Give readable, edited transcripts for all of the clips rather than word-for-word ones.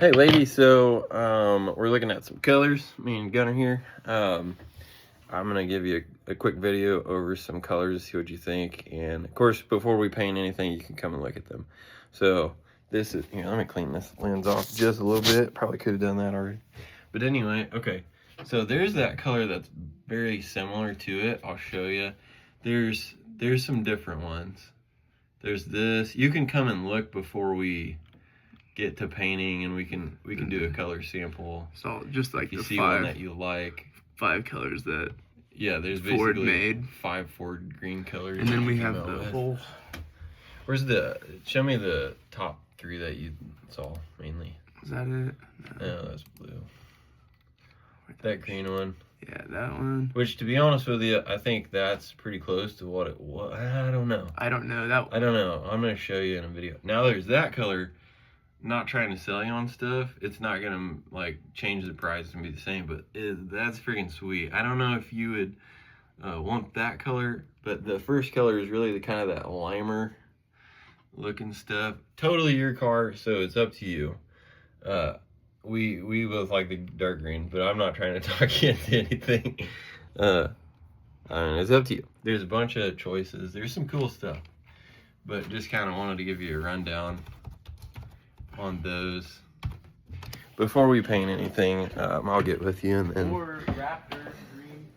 Hey ladies, so we're looking at some colors, me and Gunner here. I'm gonna give you a quick video over some colors, see what you think, and of course before we paint anything you can come and look at them. So this is, let me clean this lens off just a little bit, probably could have done that already, but anyway, okay, so there's that color that's very similar to it. I'll show you. There's some different ones. There's this. You can come and look before we get to painting, and we can do a color sample. So just like if you the see five one that you like. 5 colors that there's Ford basically made 5 Ford green colors, and then we have the whole. Where's show me the top 3 that you saw mainly. Is that it? No, that's blue. That green one. Yeah, that one. Which, to be honest with you, I think that's pretty close to what it was. I don't know. I don't know that. I don't know. I'm gonna show you in a video. Now there's that color. Not trying to sell you on stuff. It's not gonna like change the price and be the same, but that's freaking sweet. I don't know if you would want that color, but the first color is really the kind of that limer looking stuff. Totally your car, so it's up to you. We both like the dark green, but I'm not trying to talk you into anything. It's up to you. There's a bunch of choices. There's some cool stuff, but just kind of wanted to give you a rundown on those before we paint anything. I'll get with you and then. Or Raptor green.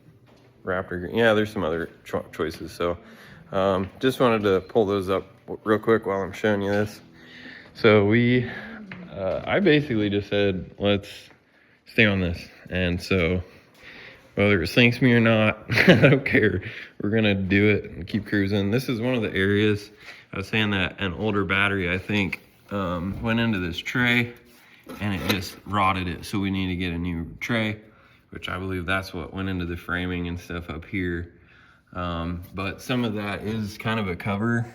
Raptor green. Yeah, there's some other choices. So just wanted to pull those up real quick while I'm showing you this. So I basically just said, let's stay on this. And so whether it sinks me or not, I don't care. We're gonna do it and keep cruising. This is one of the areas I was saying that an older battery, I think, went into this tray and it just rotted it. So we need to get a new tray, which I believe that's what went into the framing and stuff up here. But some of that is kind of a cover.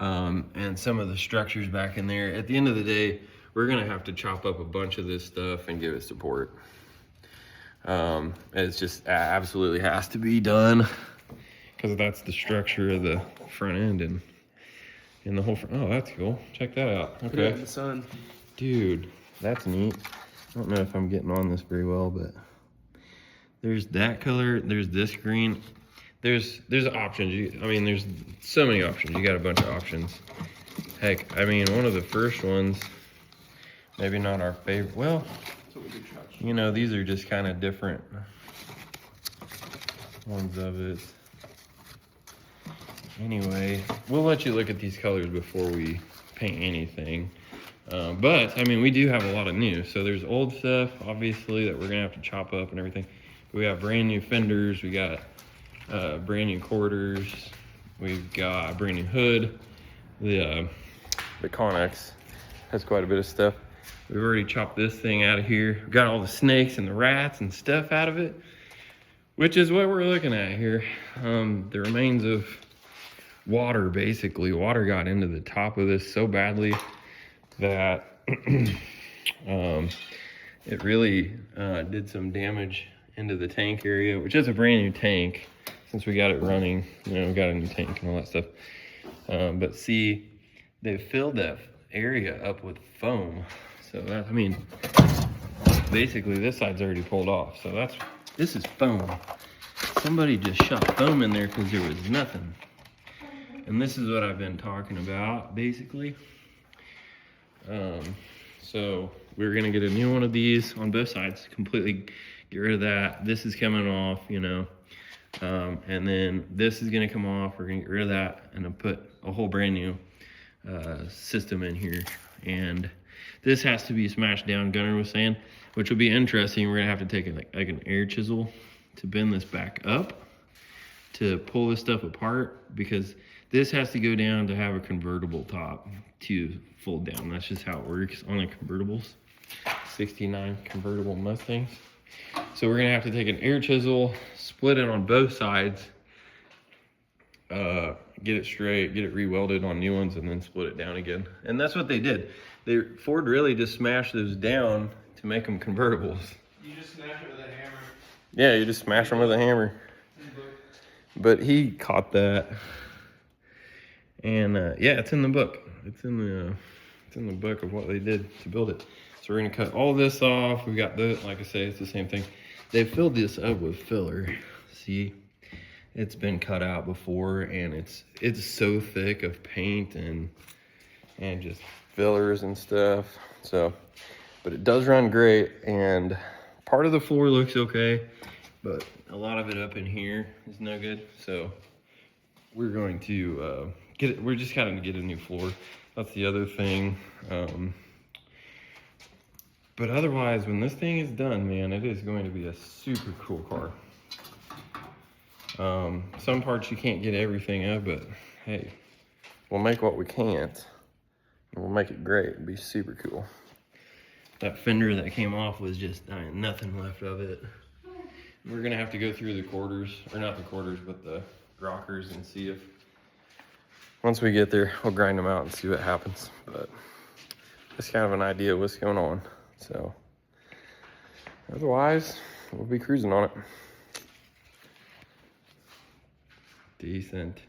And some of the structures back in there. At the end of the day, we're gonna have to chop up a bunch of this stuff and give it support. It's just absolutely has to be done because that's the structure of the front end and in the whole front. Oh, that's cool. Check that out. Okay. The sun. Dude, that's neat. I don't know if I'm getting on this very well, but there's that color. There's this green. There's options. I mean, there's so many options. You got a bunch of options. Heck, I mean, one of the first ones, maybe not our favorite. Well, these are just kind of different ones of it. Anyway, we'll let you look at these colors before we paint anything. But, I mean, we do have a lot of new. So there's old stuff, obviously, that we're going to have to chop up and everything. We got brand new fenders. We got brand new quarters. We've got a brand new hood. The Connex has quite a bit of stuff. We've already chopped this thing out of here. We've got all the snakes and the rats and stuff out of it, which is what we're looking at here. The remains of water, basically. Water got into the top of this so badly that it really did some damage into the tank area, which is a brand new tank since we got it running. We got a new tank and all that stuff. But see, they filled that area up with foam. So that, I mean, basically this side's already pulled off. So this is foam. Somebody just shot foam in there because there was nothing. And this is what I've been talking about, basically. So we're gonna get a new one of these on both sides, completely get rid of that. This is coming off, and then this is gonna come off. We're gonna get rid of that and then put a whole brand new system in here. And this has to be smashed down, Gunner was saying, which will be interesting. We're gonna have to take like an air chisel to bend this back up to pull this stuff apart, because this has to go down to have a convertible top to fold down. That's just how it works on the convertibles. 69 convertible Mustangs. So we're gonna have to take an air chisel, split it on both sides, get it straight, get it re-welded on new ones, and then split it down again. And that's what they did. Ford really just smashed those down to make them convertibles. You just smash it with a hammer. Yeah, you just smash them with a hammer. But he caught that. And yeah, it's in the book. It's in It's in the book of what they did to build it. So we're gonna cut all this off. We got the, like I say, it's the same thing. They filled this up with filler. See, it's been cut out before, and it's so thick of paint and just fillers and stuff. So, but it does run great, and part of the floor looks okay, but a lot of it up in here is no good. So we're going to get it. We're just kind of get a new floor. That's the other thing. But otherwise, when this thing is done, man, it is going to be a super cool car. Some parts you can't get everything of, but hey, we'll make what we can't, and we'll make it great. It'll be super cool. That fender that came off was just, I mean, nothing left of it. We're gonna have to go through the quarters, or not the quarters, but the rockers, and see if, once we get there, we'll grind them out and see what happens. But just kind of an idea of what's going on. So otherwise, we'll be cruising on it. Decent.